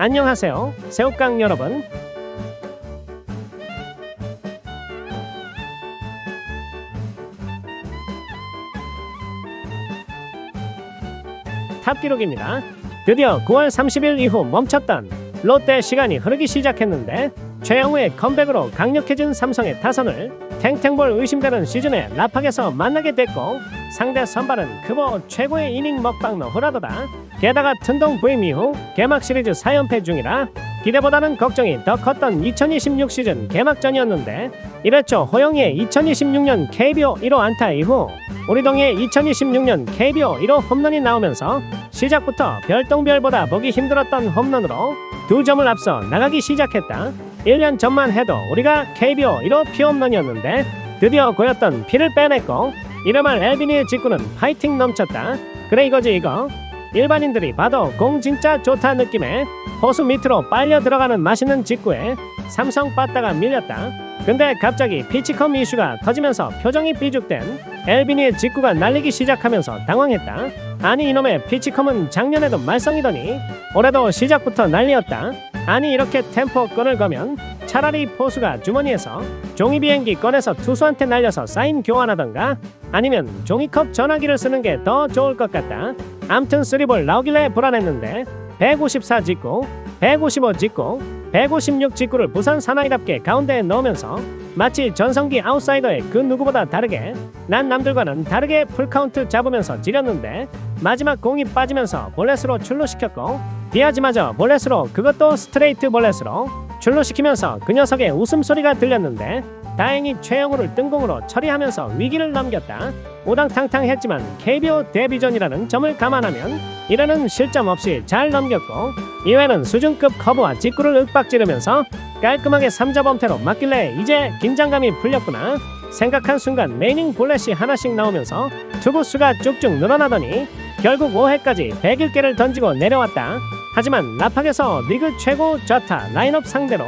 안녕하세요, 새우깡 여러분. 탑 기록입니다. 드디어 9월 30일 이후 멈췄던 롯데 시간이 흐르기 시작했는데 최영우의 컴백으로 강력해진 삼성의 타선을 탱탱볼 의심되는 시즌에 라팍에서 만나게 됐고 상대 선발은 크보 최고의 이닝 먹방러 호라더다. 게다가 튼동 부임 이후 개막 시리즈 4연패 중이라 기대보다는 걱정이 더 컸던 2026 시즌 개막전이었는데 이랬죠. 호영이의 2026년 KBO 1호 안타 이후 우리동의 2026년 KBO 1호 홈런이 나오면서 시작부터 별똥별보다 보기 힘들었던 홈런으로 2점을 앞서 나가기 시작했다. 1년 전만 해도 우리가 KBO 1호 피홈런이었는데 드디어 고였던 피를 빼냈고 이름할 엘비니의 직구는 파이팅 넘쳤다. 그래 이거지 이거. 일반인들이 봐도 공 진짜 좋다 느낌에 호수 밑으로 빨려 들어가는 맛있는 직구에 삼성 빠따가 밀렸다. 근데 갑자기 피치컴 이슈가 터지면서 표정이 삐죽된 엘비니의 직구가 날리기 시작하면서 당황했다. 아니 이놈의 피치컴은 작년에도 말썽이더니 올해도 시작부터 난리였다. 아니 이렇게 템포 끈을 거면 차라리 포수가 주머니에서 종이비행기 꺼내서 투수한테 날려서 사인 교환하던가 아니면 종이컵 전화기를 쓰는 게 더 좋을 것 같다. 암튼 3볼 나오길래 불안했는데 154 직구, 155 직구, 156 직구를 부산 사나이답게 가운데에 넣으면서 마치 전성기 아웃사이더의 그 누구보다 다르게 난 남들과는 다르게 풀카운트 잡으면서 지렸는데 마지막 공이 빠지면서 볼넷으로 출루시켰고 디아즈마저 볼넷으로 그것도 스트레이트 볼넷으로 출루시키면서 그 녀석의 웃음소리가 들렸는데 다행히 최영우를 뜬공으로 처리하면서 위기를 넘겼다. 우당탕탕했지만 KBO 데뷔전이라는 점을 감안하면 이래는 실점 없이 잘 넘겼고 이외에는 수준급 커브와 직구를 윽박지르면서 깔끔하게 3자 범퇴로 맞길래 이제 긴장감이 풀렸구나 생각한 순간 레이닝 볼넷이 하나씩 나오면서 투구수가 쭉쭉 늘어나더니 결국 5회까지 101개를 던지고 내려왔다. 하지만 라팍에서 리그 최고 좌타 라인업 상대로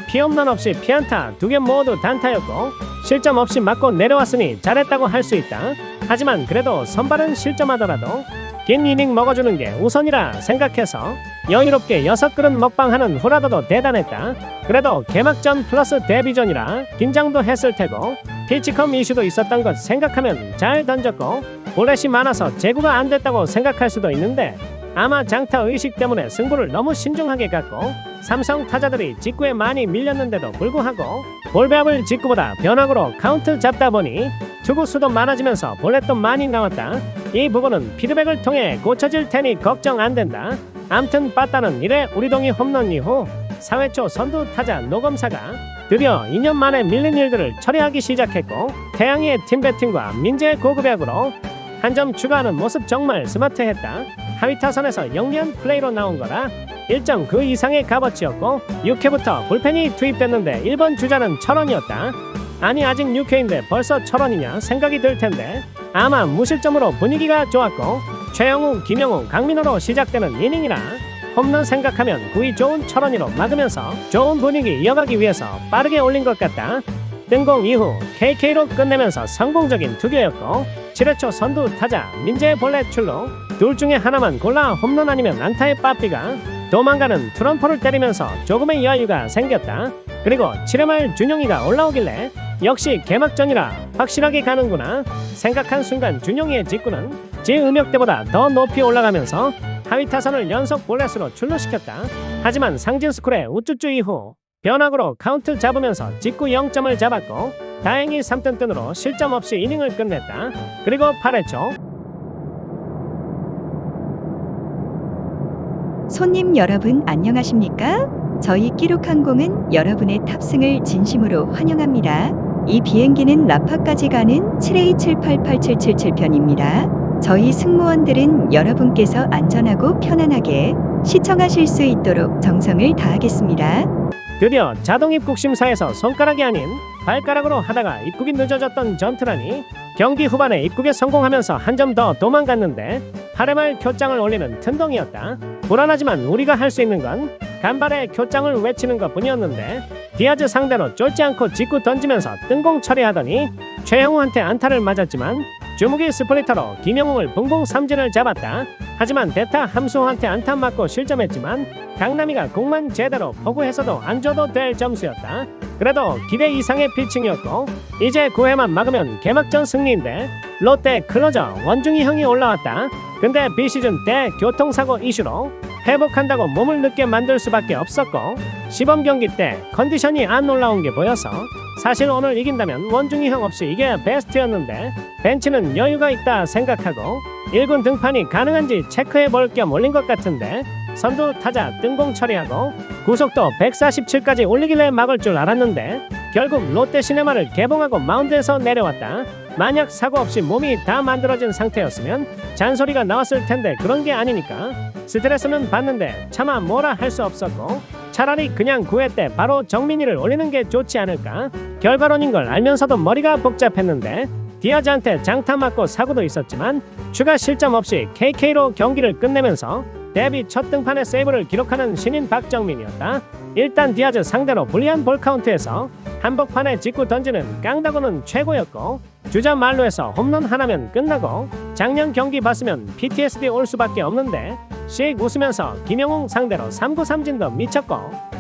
피홈런 없이 피안타 2개 모두 단타였고 실점 없이 맞고 내려왔으니 잘했다고 할 수 있다. 하지만 그래도 선발은 실점하더라도 긴 이닝 먹어주는 게 우선이라 생각해서 여유롭게 6그릇 먹방하는 후라더도 대단했다. 그래도 개막전 플러스 데뷔전이라 긴장도 했을 테고 피치컴 이슈도 있었던 것 생각하면 잘 던졌고 볼넷이 많아서 제구가 안 됐다고 생각할 수도 있는데 아마 장타 의식 때문에 승부를 너무 신중하게 갔고 삼성 타자들이 직구에 많이 밀렸는데도 불구하고 볼배합을 직구보다 변화구로 카운트 잡다 보니 투구수도 많아지면서 볼넷도 많이 나왔다. 이 부분은 피드백을 통해 고쳐질 테니 걱정 안 된다. 암튼 빠따는 이래 우리동이 홈런 이후 4회 초 선두 타자 노검사가 드디어 2년 만에 밀린 일들을 처리하기 시작했고 태양의 팀 배팅과 민재의 고급약으로 한 점 추가하는 모습 정말 스마트했다. 하위 타선에서 영리한 플레이로 나온 거라 1점 그 이상의 값어치였고 6회부터 불펜이 투입됐는데 1번 주자는 철원이었다. 아니 아직 6회인데 벌써 철원이냐 생각이 들 텐데 아마 무실점으로 분위기가 좋았고 최영우, 김영우, 강민호로 시작되는 이닝이라 홈런 생각하면 구위 좋은 철원이로 막으면서 좋은 분위기 이어가기 위해서 빠르게 올린 것 같다. 뜬공 이후 KK로 끝내면서 성공적인 투교였고 7회 초 선두 타자 민재의 볼넷 출루 둘 중에 하나만 골라 홈런 아니면 안타의 빠삐가 도망가는 트럼프를 때리면서 조금의 여유가 생겼다. 그리고 7회 말 준용이가 올라오길래 역시 개막전이라 확실하게 가는구나 생각한 순간 준용이의 직구는 제 음역대보다 더 높이 올라가면서 하위 타선을 연속 볼넷으로 출루시켰다. 하지만 상진스쿨의 우쭈쭈 이후 변화구로 카운트 잡으면서 직구 0점을 잡았고 다행히 3뜬뜬으로 실점 없이 이닝을 끝냈다. 그리고 8회 초 손님 여러분 안녕하십니까? 저희 끼룩항공은 여러분의 탑승을 진심으로 환영합니다. 이 비행기는 라파까지 가는 7A78877편입니다. 저희 승무원들은 여러분께서 안전하고 편안하게 시청하실 수 있도록 정성을 다하겠습니다. 드디어 자동 입국 심사에서 손가락이 아닌 발가락으로 하다가 입국이 늦어졌던 전트란이 경기 후반에 입국에 성공하면서 한 점 더 도망갔는데 8회 말 쿄장을 올리는 튼동이었다. 불안하지만 우리가 할 수 있는 건 간발의 쿄장을 외치는 것뿐이었는데 디아즈 상대로 쫄지 않고 직구 던지면서 뜬공 처리하더니 최영우한테 안타를 맞았지만 주무기 스플리터로 김영웅을 붕붕 삼진을 잡았다. 하지만 대타 함수호한테 안타 맞고 실점했지만 강남이가 공만 제대로 포구해서도 안 줘도 될 점수였다. 그래도 기대 이상의 피칭이었고 이제 9회만 막으면 개막전 승리인데 롯데 클로저 원중이 형이 올라왔다. 근데 비시즌 때 교통사고 이슈로 회복한다고 몸을 늦게 만들 수밖에 없었고 시범 경기 때 컨디션이 안 올라온 게 보여서 사실 오늘 이긴다면 원중이 형 없이 이게 베스트였는데 벤치는 여유가 있다 생각하고 1군 등판이 가능한지 체크해 볼 겸 올린 것 같은데 선두 타자 뜬공 처리하고 구속도 147까지 올리길래 막을 줄 알았는데 결국 롯데 시네마를 개봉하고 마운드에서 내려왔다. 만약 사고 없이 몸이 다 만들어진 상태였으면 잔소리가 나왔을 텐데 그런 게 아니니까 스트레스는 받는데 차마 뭐라 할 수 없었고 차라리 그냥 9회 때 바로 정민이를 올리는 게 좋지 않을까. 결과론인 걸 알면서도 머리가 복잡했는데 디아즈한테 장타 맞고 사고도 있었지만 추가 실점 없이 KK로 경기를 끝내면서 데뷔 첫 등판에 세이브를 기록하는 신인 박정민이었다. 일단 디아즈 상대로 불리한 볼카운트에서 한복판에 직구 던지는 깡다구는 최고였고 주자 만루에서 홈런 하나면 끝나고 작년 경기 봤으면 PTSD 올 수밖에 없는데 씩 웃으면서 김영웅 상대로 3구 삼진도 미쳤고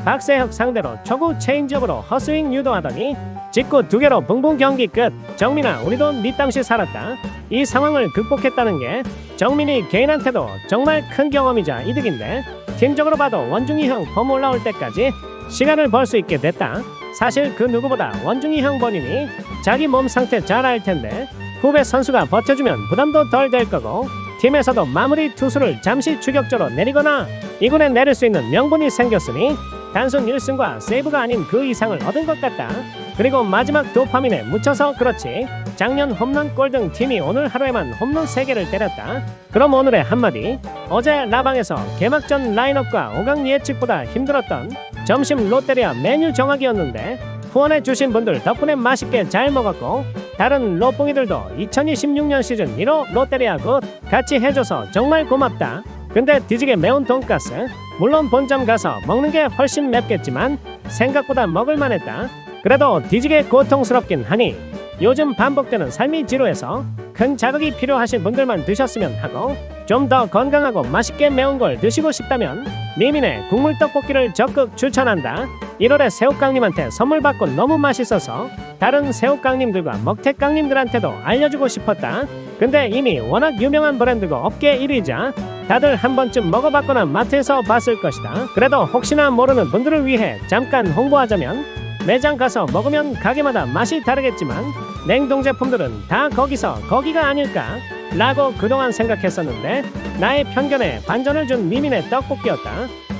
박세혁 상대로 초구 체인지업으로 헛스윙 유도하더니 직구 2개로 붕붕 경기 끝. 정민아 우리도 네 땀시 살았다. 이 상황을 극복했다는 게 정민이 개인한테도 정말 큰 경험이자 이득인데 팀적으로 봐도 원중이 형 폼 올라올 때까지 시간을 벌 수 있게 됐다. 사실 그 누구보다 원중이 형 본인이 자기 몸 상태 잘 알 텐데 후배 선수가 버텨주면 부담도 덜 될 거고 팀에서도 마무리 투수를 잠시 추격조로 내리거나 2군에 내릴 수 있는 명분이 생겼으니 단순 1승과 세이브가 아닌 그 이상을 얻은 것 같다. 그리고 마지막 도파민에 묻혀서 그렇지 작년 홈런 꼴등 팀이 오늘 하루에만 홈런 3개를 때렸다. 그럼 오늘의 한마디. 어제 라방에서 개막전 라인업과 5강 예측보다 힘들었던 점심 롯데리아 메뉴 정하기였는데 후원해주신 분들 덕분에 맛있게 잘 먹었고 다른 롯봉이들도 2026년 시즌 1호 롯데리아 굿 같이 해줘서 정말 고맙다. 근데 뒤지게 매운 돈가스 물론 본점 가서 먹는 게 훨씬 맵겠지만 생각보다 먹을만했다. 그래도 뒤지게 고통스럽긴 하니 요즘 반복되는 삶이 지루해서 큰 자극이 필요하신 분들만 드셨으면 하고 좀 더 건강하고 맛있게 매운 걸 드시고 싶다면 미민의 국물 떡볶이를 적극 추천한다. 1월에 새우깡님한테 선물 받고 너무 맛있어서 다른 새우깡님들과 먹태깡님들한테도 알려주고 싶었다. 근데 이미 워낙 유명한 브랜드고 업계 1위자 다들 한 번쯤 먹어봤거나 마트에서 봤을 것이다. 그래도 혹시나 모르는 분들을 위해 잠깐 홍보하자면 매장 가서 먹으면 가게마다 맛이 다르겠지만 냉동 제품들은 다 거기서 거기가 아닐까 라고 그동안 생각했었는데 나의 편견에 반전을 준 미민의 떡볶이였다.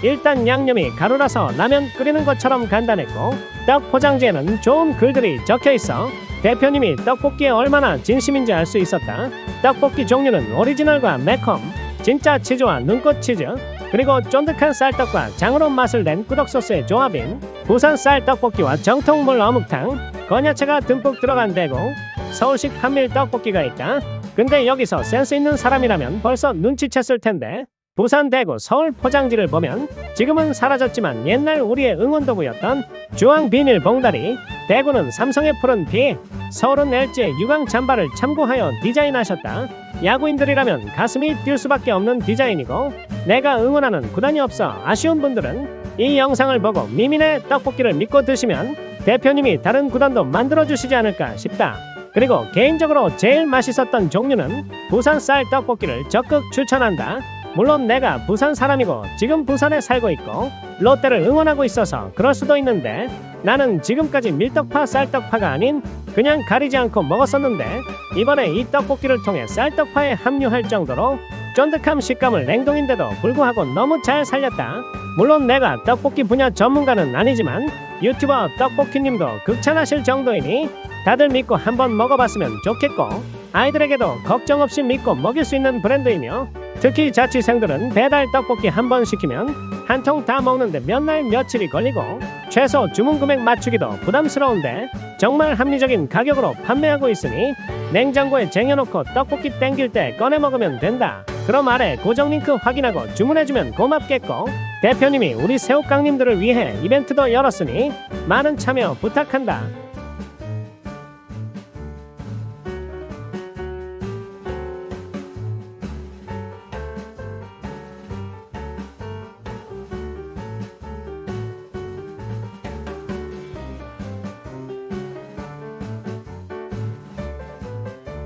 일단 양념이 가루라서 라면 끓이는 것처럼 간단했고 떡 포장지에는 좋은 글들이 적혀있어 대표님이 떡볶이에 얼마나 진심인지 알 수 있었다. 떡볶이 종류는 오리지널과 매콤, 진짜 치즈와 눈꽃 치즈, 그리고 쫀득한 쌀떡과 장으로 맛을 낸 꾸덕소스의 조합인 부산 쌀떡볶이와 정통물 어묵탕, 건야채가 듬뿍 들어간 대구, 서울식 판밀 떡볶이가 있다. 근데 여기서 센스 있는 사람이라면 벌써 눈치챘을 텐데 부산, 대구, 서울 포장지를 보면 지금은 사라졌지만 옛날 우리의 응원도구였던 주황 비닐 봉다리, 대구는 삼성의 푸른 피, 서울은 LG의 유광 잠바를 참고하여 디자인하셨다. 야구인들이라면 가슴이 뛸 수밖에 없는 디자인이고 내가 응원하는 구단이 없어 아쉬운 분들은 이 영상을 보고 미민의 떡볶이를 믿고 드시면 대표님이 다른 구단도 만들어주시지 않을까 싶다. 그리고 개인적으로 제일 맛있었던 종류는 부산 쌀 떡볶이를 적극 추천한다. 물론 내가 부산 사람이고 지금 부산에 살고 있고 롯데를 응원하고 있어서 그럴 수도 있는데 나는 지금까지 밀떡파 쌀떡파가 아닌 그냥 가리지 않고 먹었었는데 이번에 이 떡볶이를 통해 쌀떡파에 합류할 정도로 쫀득함 식감을 냉동인데도 불구하고 너무 잘 살렸다. 물론 내가 떡볶이 분야 전문가는 아니지만 유튜버 떡볶이님도 극찬하실 정도이니 다들 믿고 한번 먹어봤으면 좋겠고 아이들에게도 걱정 없이 믿고 먹일 수 있는 브랜드이며 특히 자취생들은 배달 떡볶이 한 번 시키면 한 통 다 먹는데 몇 날 며칠이 걸리고 최소 주문 금액 맞추기도 부담스러운데 정말 합리적인 가격으로 판매하고 있으니 냉장고에 쟁여놓고 떡볶이 땡길 때 꺼내 먹으면 된다. 그럼 아래 고정 링크 확인하고 주문해주면 고맙겠고 대표님이 우리 새우깡님들을 위해 이벤트도 열었으니 많은 참여 부탁한다.